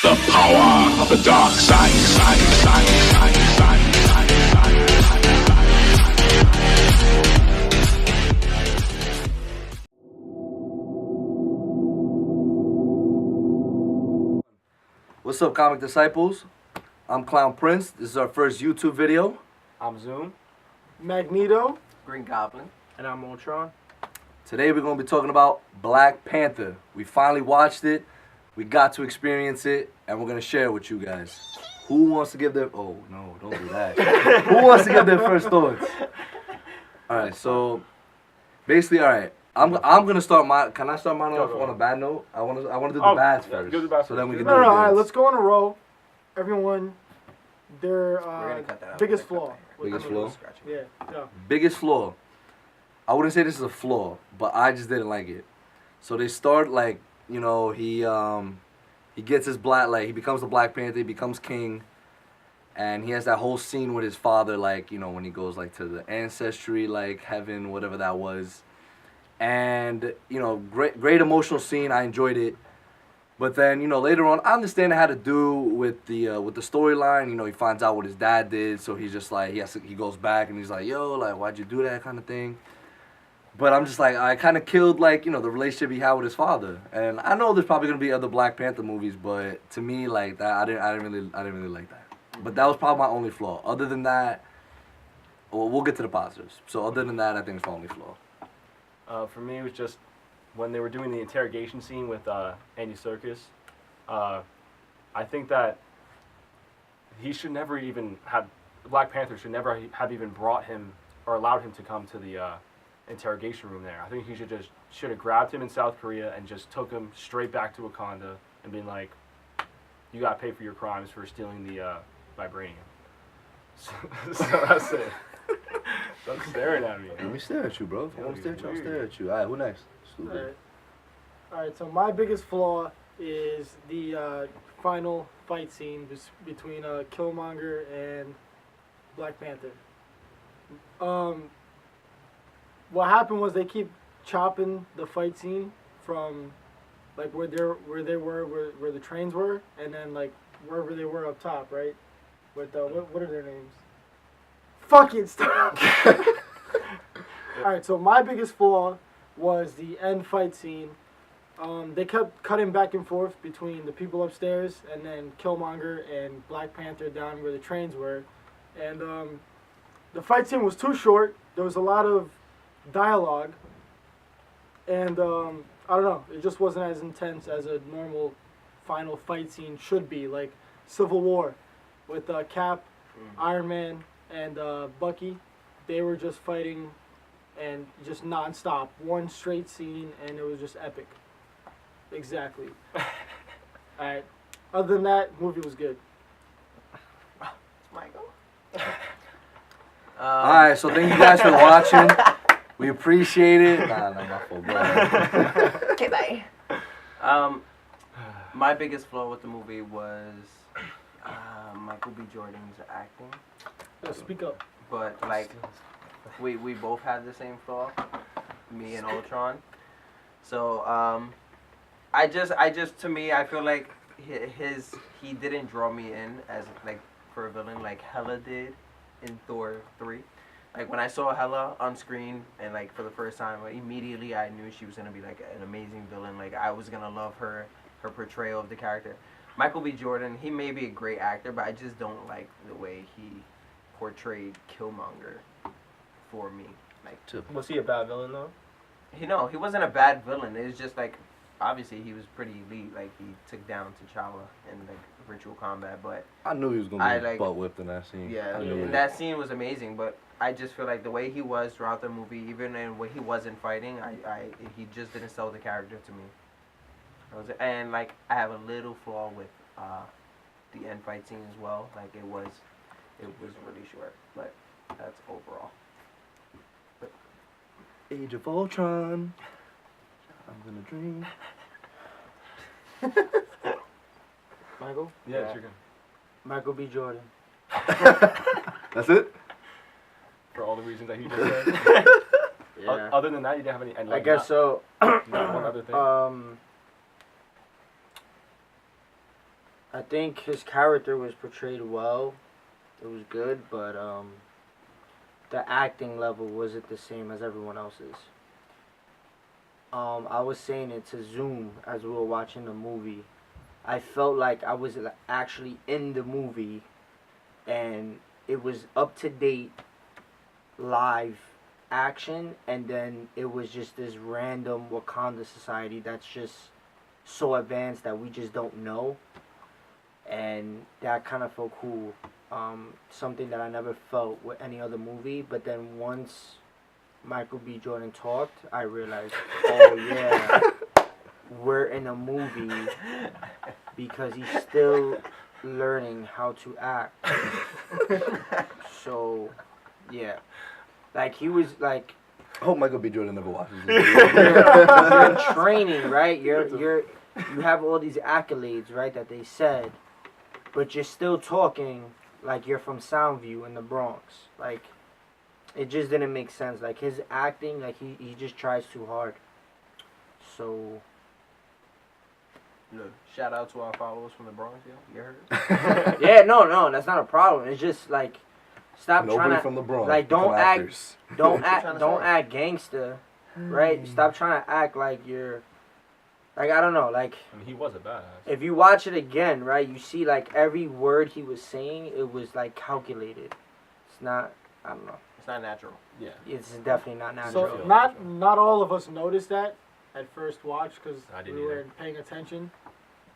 The power of the dark side. What's up, comic disciples? I'm Clown Prince. This is our first YouTube video. I'm Zoom. Magneto. Green Goblin. And I'm Ultron. Today we're going to be talking about Black Panther. We finally watched it. We got to experience it, and we're going to share it with you guys. Who wants to give their... Oh, no, don't do that. Who wants to give their first thoughts? All right, so basically, all right. I'm going to start my... Can I start mine off on a bad note? I want to do the bads first. Do the bads so then we can No, do the all right, goods. let's go in a row. Everyone, their We're gonna cut that out. biggest We're gonna flaw. cut that. Biggest I'm gonna flaw? scratch it. Yeah. Biggest flaw. I wouldn't say this is a flaw, but I just didn't like it. So they start like, you know, he gets his black, like he becomes the Black Panther, he becomes king, and he has that whole scene with his father, like, you know, when he goes like to the ancestry, like heaven, whatever that was. And, you know, great emotional scene. I enjoyed it. But then, you know, later on, I understand it had to do with the storyline. You know, he finds out what his dad did, so he's just like, he goes back and he's like, yo, like, why'd you do that kind of thing? But I'm just like, I kind of killed, like, you know, the relationship he had with his father. And I know there's probably gonna be other Black Panther movies, but to me, like that, I didn't really like that. But that was probably my only flaw. Other than that, well, we'll get to the positives. So other than that, I think it's my only flaw. For me, it was just when they were doing the interrogation scene with Andy Serkis. I think that he should never even have... Black Panther should never have even brought him or allowed him to come to the interrogation room there. I think he should have grabbed him in South Korea and just took him straight back to Wakanda and been like, you got to pay for your crimes for stealing the vibranium. So that's it. Stop staring at me. Let me stare at you, bro. If you want to stare at you, I'll stare at you. All right, who next? Stupid. All right, so my biggest flaw is the final fight scene between Killmonger and Black Panther. What happened was they keep chopping the fight scene from like where the trains were, and then like wherever they were up top, right? With what are their names? Fucking stop. All right, so my biggest flaw was the end fight scene. They kept cutting back and forth between the people upstairs and then Killmonger and Black Panther down where the trains were, and the fight scene was too short. There was a lot of dialogue, and I don't know, it just wasn't as intense as a normal final fight scene should be, like Civil War with Cap, Iron Man, and Bucky. They were just fighting and just non-stop, one straight scene, and it was just epic. Exactly. Alright, other than that, movie was good. Michael. Alright, so thank you guys for watching. We appreciate it. Nah, my fault, bro. Okay, bye. My biggest flaw with the movie was Michael B. Jordan's acting. Yo, speak up. But like, we both had the same flaw, me and Ultron. So I just to me, I feel like he didn't draw me in as like for a villain like Hela did in Thor 3. Like when I saw Hela on screen and like for the first time, like, immediately I knew she was gonna be like an amazing villain. Like I was gonna love her portrayal of the character. Michael B. Jordan, he may be a great actor, but I just don't like the way he portrayed Killmonger for me. Like, Was he a bad villain though? he wasn't a bad villain. It was just like, obviously he was pretty elite. Like he took down T'Challa in like ritual combat, but I knew he was gonna be butt whipped in that scene. yeah, I knew and it. that scene was amazing. But I just feel like the way he was throughout the movie, even when he wasn't fighting, he just didn't sell the character to me. And like I have a little flaw with the end fight scene as well. Like it was really short, but that's overall. Age of Ultron. I'm gonna dream. Michael? Yeah, it's your gun. Michael B. Jordan. That's it? For all the reasons that he just said. Yeah. Other than that, you didn't have any. And, I like, guess so. not one other thing. I think his character was portrayed well. It was good, but the acting level wasn't the same as everyone else's. I was saying it to Zoom as we were watching the movie. I felt like I was actually in the movie, and it was up to date, live action, and then it was just this random Wakanda society that's just so advanced that we just don't know, and that kind of felt cool. Something that I never felt with any other movie, but then once Michael B. Jordan talked, I realized, oh yeah, we're in a movie because he's still learning how to act. So, yeah. Like, he was like, I hope Michael B. Jordan never watches you're in training, right? You have all these accolades, right, that they said, but you're still talking like you're from Soundview in the Bronx. Like, it just didn't make sense. Like, his acting, like, he just tries too hard. So, Look, shout out to our followers from the Bronx, yo. You heard? yeah, no, that's not a problem. It's just like, stop Nobody trying to, from the Bronx. like, become don't act, actors. don't What you trying act, to don't say? act gangster, right? Stop trying to act like you're, like, I don't know, like, I mean, he was a badass. if you watch it again, right, you see, like, every word he was saying, it was, like, calculated. It's not, I don't know. It's not natural. Yeah. It's definitely not natural. So not all of us noticed that at first watch because I we didn't weren't paying attention.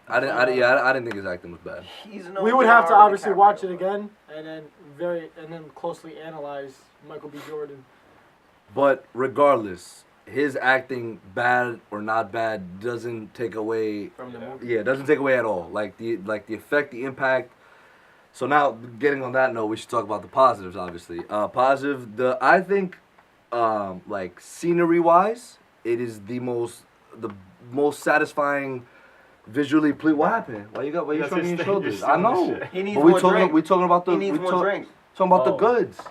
I didn't think his acting was bad. He's no We would have to Leonardo obviously DiCaprio, watch it but- again and then closely analyze Michael B. Jordan. But regardless, his acting, bad or not bad, doesn't take away. From the movie. Yeah, it doesn't take away at all. Like the effect, the impact. So now, getting on that note, we should talk about the positives. Obviously, I think, like scenery wise, it is the most satisfying. Visually, please. What happened? Why you That's shrugging his your thing, shoulders? you're I stealing know. his shit. He needs But we more talking. drink. We talking about the. He needs more drinks. Talking about the Oh. goods.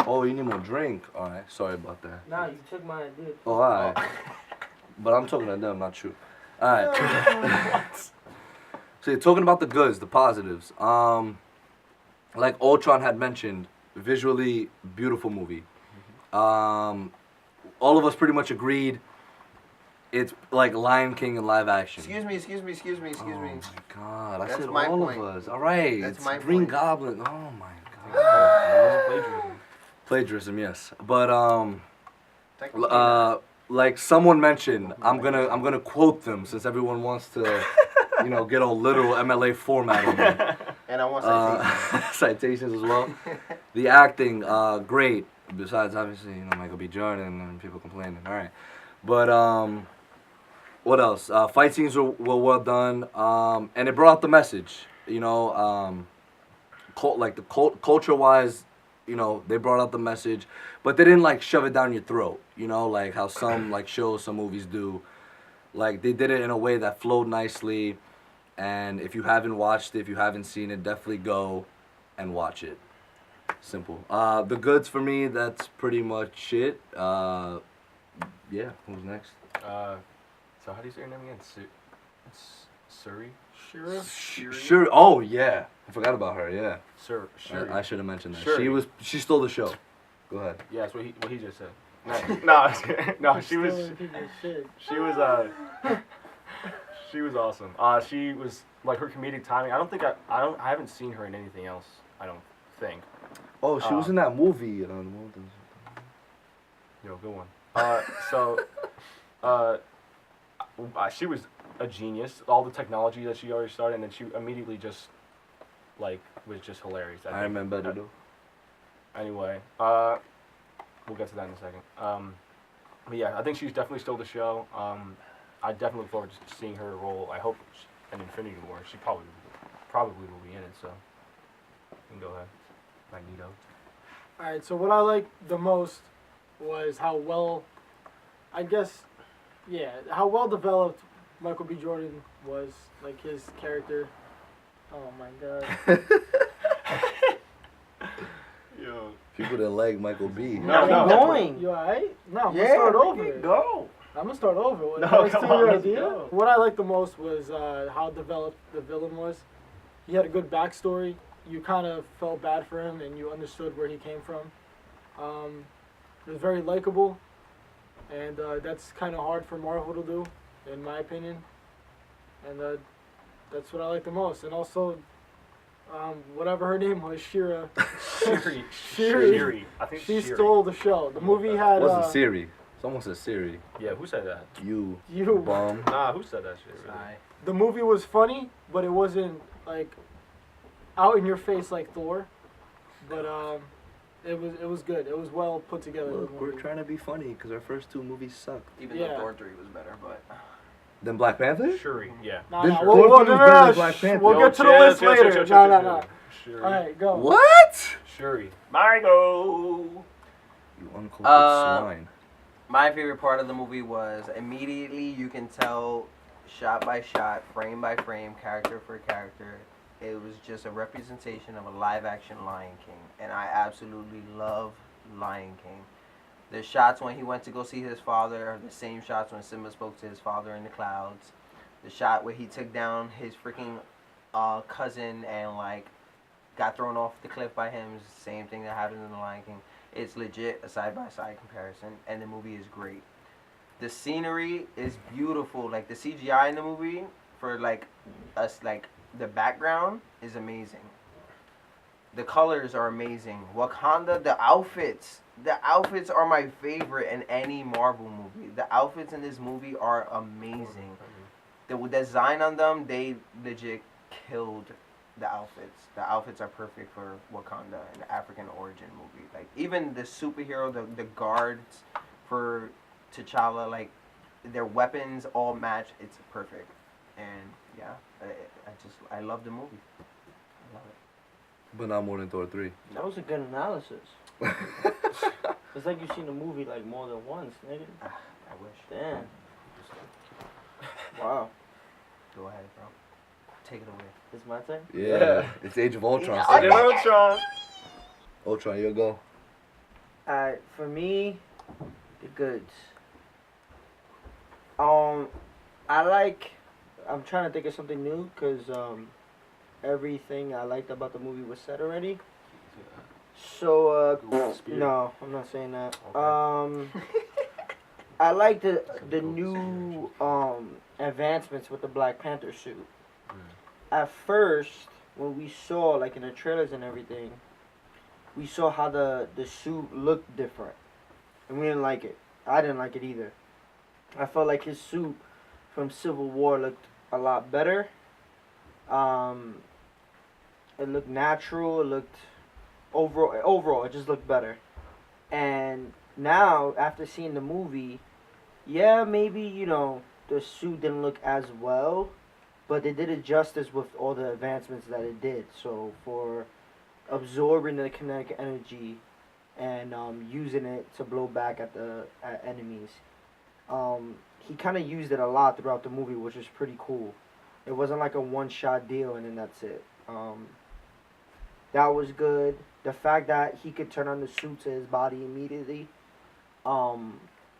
Oh, you need more drink. All right. Sorry about that. Nah, you took my idea. Oh, all right. But I'm talking to them, not you. All right. So you're talking about the goods, the positives. Like Ultron had mentioned, visually beautiful movie. All of us pretty much agreed. It's like Lion King in live action. Excuse me. Oh my god! I That's said my all point. of us. All right. That's it's my Green point. Goblin. Oh my god. Plagiarism. Plagiarism, yes. But Technically not. like someone mentioned, I'm gonna quote them since everyone wants to, get all literal MLA format on them. And I want to say Citations as well. The acting, great. Besides, obviously, Michael B. Jordan and people complaining. All right, but what else? Fight scenes were well done, and it brought out the message. Culture-wise, they brought out the message, but they didn't like shove it down your throat. Like how some like shows, some movies do. Like they did it in a way that flowed nicely. And if you haven't watched it, if you haven't seen it, definitely go and watch it. Simple. The goods for me, that's pretty much it. Yeah, who's next? So how do you say your name again? It's Suri? Shira? Sure. Oh yeah, I forgot about her. Yeah, Shuri. I should have mentioned that. Shuri. She stole the show. Go ahead. Yeah, that's what he just said. No, she was Stealing people's shit. she was she was awesome. She was like her comedic timing. I haven't seen her in anything else. I don't think. Oh, she was in that movie. Yo, good one. She was a genius. All the technology that she already started, and then she immediately just was just hilarious. I remember that though. Anyway, we'll get to that in a second. But yeah, I think she's definitely stole the show. I definitely look forward to seeing her role. I hope in Infinity War. She probably will be in it. So, you can go ahead, Magneto. Alright, so what I liked the most was how well developed Michael B. Jordan was, like his character. Oh my god. Yo. People that like Michael B. No, Keep going. You alright? No, I'm gonna Yeah, start we over. can go. I'm gonna start over. No, Can I come steal on, your let's idea? go. What I liked the most was how developed the villain was. he had a good backstory. You kind of felt bad for him, and you understood where he came from. He was very likable, and that's kind of hard for Marvel to do, in my opinion. And that's what I like the most. And also, whatever her name was, Shira. Shiri. Shiri. I think She Shiri. stole the show. The movie had. It wasn't Siri. Someone said Siri. Yeah, who said that? You You. Nah, who said that shit? Really? Sigh. The movie was funny, but it wasn't like out in your face like Thor. But it was good. It was well put together. Look, we're trying to be funny because our first two movies sucked. Even Yeah. though Thor 3 was better, but Then Black Panther? Shuri, yeah. Nah, This nah, Thor we'll was better than Black Panther. We'll Yo, get to the chill, list chill, later. chill, No, chill, no, chill. no. Shuri. All right, go. What? Shuri. Margot. You uncultured swine. my favorite part of the movie was immediately you can tell shot by shot, frame by frame, character for character. It was just a representation of a live action Lion King. And I absolutely love Lion King. The shots when he went to go see his father are the same shots when Simba spoke to his father in the clouds. The shot where he took down his freaking cousin and like got thrown off the cliff by him is the same thing that happened in the Lion King. It's legit a side by side comparison, and the movie is great. The scenery is beautiful. Like the CGI in the movie for like us, like the background is amazing. The colors are amazing. Wakanda, the outfits are my favorite in any Marvel movie. The outfits in this movie are amazing. The design on them, they legit killed the outfits. The outfits are perfect for Wakanda, an African origin movie. Like even the superhero, the guards for T'Challa, like their weapons all match. It's perfect. And yeah, I love the movie. I love it. But not more than Thor 3. That was a good analysis. It's like you've seen the movie like more than once, nigga. I wish. Damn. Wow. Go ahead, bro. Take it away. It's my turn? Yeah. It's Age of Ultron. Yeah, so- Age of Ultron. Ultron, you go. Alright, for me, the goods. I'm trying to think of something new because everything I liked about the movie was said already. So, Google Spear. no, I'm not saying that. Okay. I like the new advancements with the Black Panther suit. At first, when we saw, like in the trailers and everything, we saw how the suit looked different. And we didn't like it. I didn't like it either. I felt like his suit from Civil War looked a lot better. It looked natural. It looked overall, it just looked better. And now, after seeing the movie, yeah, maybe, you know, the suit didn't look as well, but they did it justice with all the advancements that it did. So for absorbing the kinetic energy and using it to blow back at enemies, he kind of used it a lot throughout the movie, which is pretty cool. It wasn't like a one-shot deal and then that's it. That was good. The fact that he could turn on the suit to his body immediately,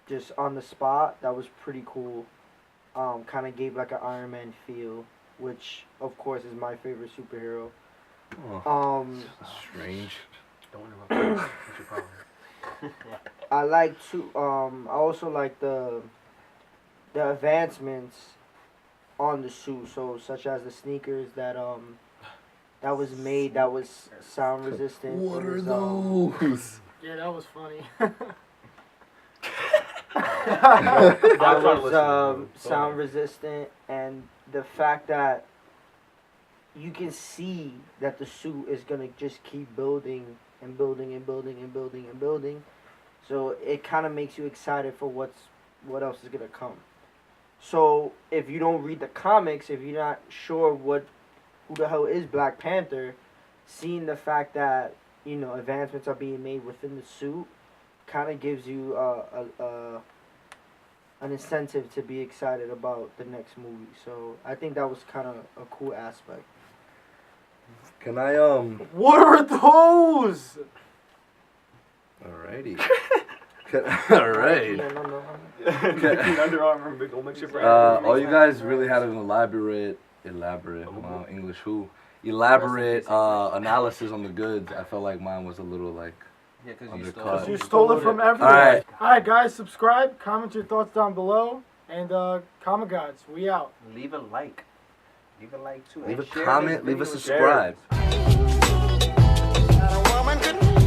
just on the spot, that was pretty cool. Kind of gave like an Iron Man feel, which of course is my favorite superhero. Oh, strange. Don't interrupt. What's your problem? I like to. I also like the advancements on the suit, so such as the sneakers that was made that was sound resistant. What It are was, those? Yeah, that was funny. that I'm trying to was listen to you. Go sound ahead. resistant, and the fact that you can see that the suit is gonna just keep building and building and building and building and building, so it kind of makes you excited for what else is gonna come. So if you don't read the comics, if you're not sure who the hell is Black Panther, seeing the fact that, you know, advancements are being made within the suit kind of gives you an incentive to be excited about the next movie. So I think that was kind of a cool aspect. Can I What are those? Alrighty. Alright. Under Armour, big old mixture brand. All you guys really had an elaborate elaborate. Who? Wow, English who? Elaborate analysis on the goods. I felt like mine was a little like. Yeah, because you Undercut. stole Because it. you stole it from everywhere. Alright. Alright, guys, subscribe, comment your thoughts down below, and Comic Gods, we out. Leave a like. Leave a like too. Leave a And share this comment. Leave a video with subscribe. Share it. That a woman could